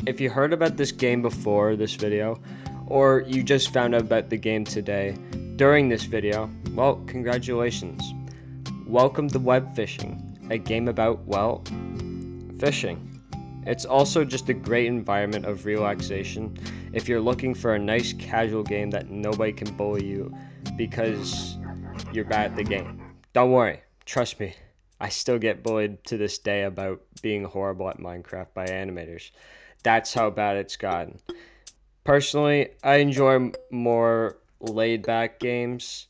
If you heard about this game before this video, or you just found out about the game today during this video, well, congratulations. Welcome to Webfishing, a game about, well, fishing. It's also just a great environment of relaxation if you're looking for a nice casual game that nobody can bully you because you're bad at the game. Don't worry, trust me, I still get bullied to this day about being horrible at Minecraft by animators. That's how bad it's gotten. Personally, I enjoy more laid-back games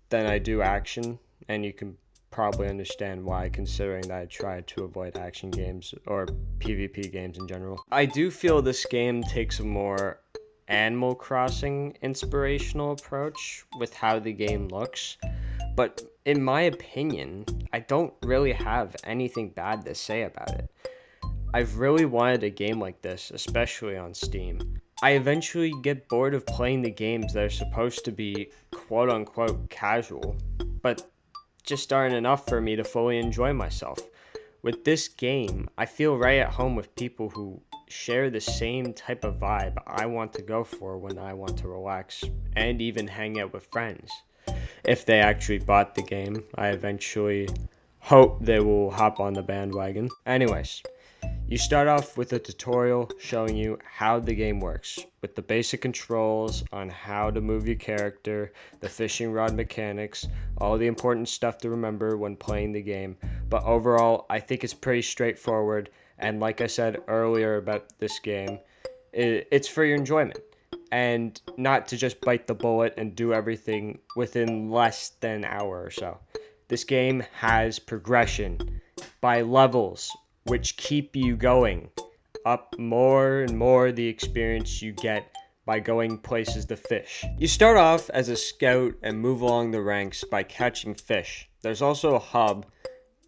than I do action, and you can probably understand why, considering that I try to avoid action games or PvP games in general. I do feel this game takes a more Animal Crossing inspirational approach with how the game looks, but in my opinion, I don't really have anything bad to say about it. I've really wanted a game like this, especially on Steam. I eventually get bored of playing the games that are supposed to be quote-unquote casual, but just aren't enough for me to fully enjoy myself. With this game, I feel right at home with people who share the same type of vibe I want to go for when I want to relax and even hang out with friends. If they actually bought the game, I eventually hope they will hop on the bandwagon. Anyways, you start off with a tutorial showing you how the game works, with the basic controls on how to move your character, the fishing rod mechanics, all the important stuff to remember when playing the game. But overall, I think it's pretty straightforward, and like I said earlier about this game, it's for your enjoyment, and not to just bite the bullet and do everything within less than an hour or so. This game has progression by levels, which keep you going up more and more the experience you get by going places to fish. You start off as a scout and move along the ranks by catching fish. There's also a hub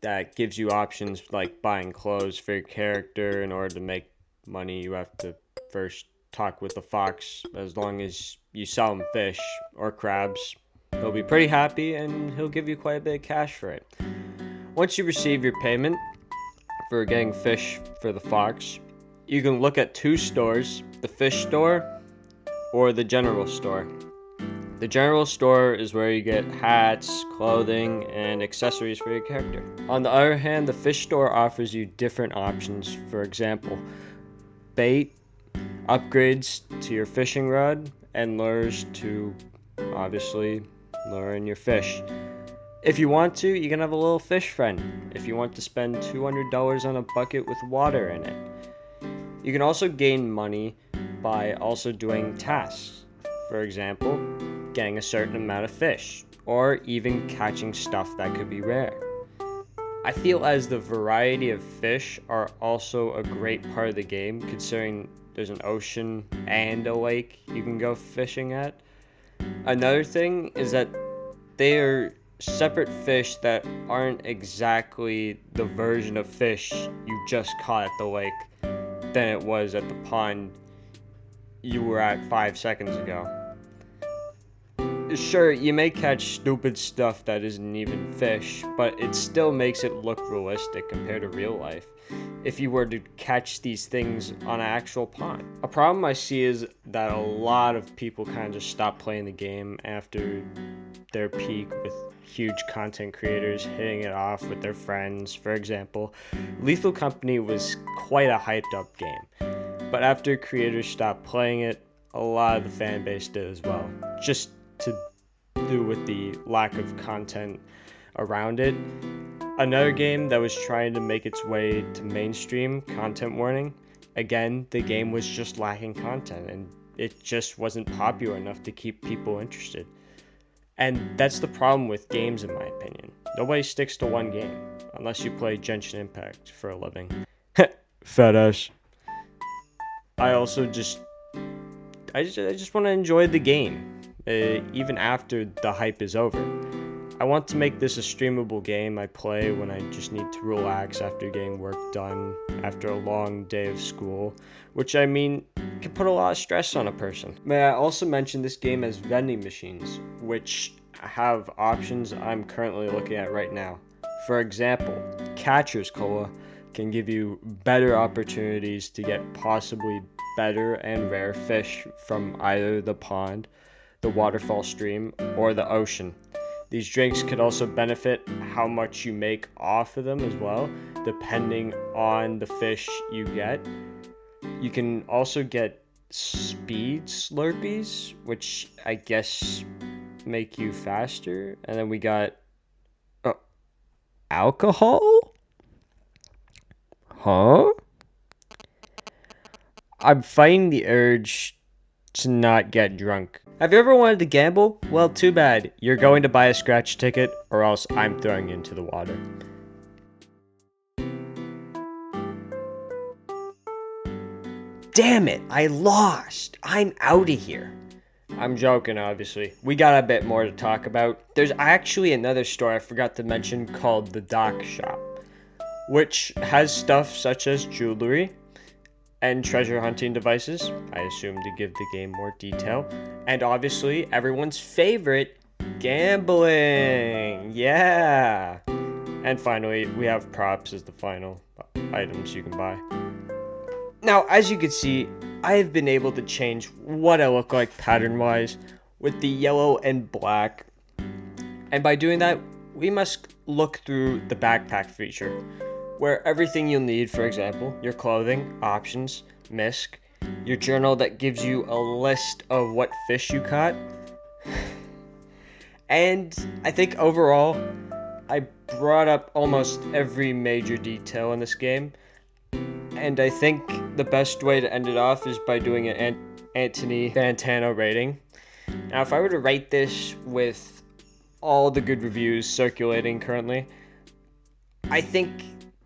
that gives you options like buying clothes for your character. In order to make money, you have to first talk with the fox. As long as you sell him fish or crabs, he'll be pretty happy and he'll give you quite a bit of cash for it. Once you receive your payment for getting fish for the fox, you can look at two stores, the fish store or the general store. The general store is where you get hats, clothing, and accessories for your character. On the other hand, the fish store offers you different options. For example, bait, upgrades to your fishing rod, and lures to obviously lure in your fish. If you want to, you can have a little fish friend if you want to spend $200 on a bucket with water in it. You can also gain money by also doing tasks. For example, getting a certain amount of fish, or even catching stuff that could be rare. I feel as the variety of fish are also a great part of the game, considering there's an ocean and a lake you can go fishing at. Another thing is that they are separate fish that aren't exactly the version of fish you just caught at the lake than it was at the pond you were at 5 seconds ago. Sure, you may catch stupid stuff that isn't even fish, but it still makes it look realistic compared to real life if you were to catch these things on an actual pond. A problem I see is that a lot of people kind of just stop playing the game after their peak, with huge content creators hitting it off with their friends. For example, Lethal Company was quite a hyped up game, but after creators stopped playing it, a lot of the fan base did as well, just to do with the lack of content around it. Another game that was trying to make its way to mainstream, content warning, again, the game was just lacking content and it just wasn't popular enough to keep people interested. And that's the problem with games, in my opinion. Nobody sticks to one game, unless you play Genshin Impact for a living. Fat ass. I just want to enjoy the game, even after the hype is over. I want to make this a streamable game I play when I just need to relax after getting work done after a long day of school, which I mean can put a lot of stress on a person. May I also mention this game has vending machines, which have options I'm currently looking at right now. For example, Catcher's Cola can give you better opportunities to get possibly better and rare fish from either the pond, the waterfall stream, or the ocean. These drinks could also benefit how much you make off of them as well, depending on the fish you get. You can also get speed Slurpees, which I guess make you faster. And then we got alcohol? Huh? I'm fighting the urge to not get drunk. Have you ever wanted to gamble? Well, too bad. You're going to buy a scratch ticket, or else I'm throwing you into the water. Damn it, I lost. I'm out of here. I'm joking, obviously. We got a bit more to talk about. There's actually another store I forgot to mention called the Dock Shop, which has stuff such as jewelry and treasure hunting devices, I assume to give the game more detail, and obviously everyone's favorite, gambling. Yeah. And finally, we have props as the final items you can buy. Now, as you can see, I have been able to change what I look like pattern-wise with the yellow and black. And by doing that, we must look through the backpack feature, where everything you'll need, for example, your clothing, options, misc, your journal that gives you a list of what fish you caught. And I think overall, I brought up almost every major detail in this game. And I think the best way to end it off is by doing an Anthony Fantano rating. Now, if I were to rate this with all the good reviews circulating currently, I think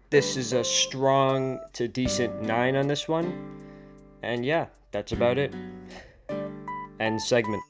this is a strong to decent 9 on this one. And yeah, that's about it. End segment.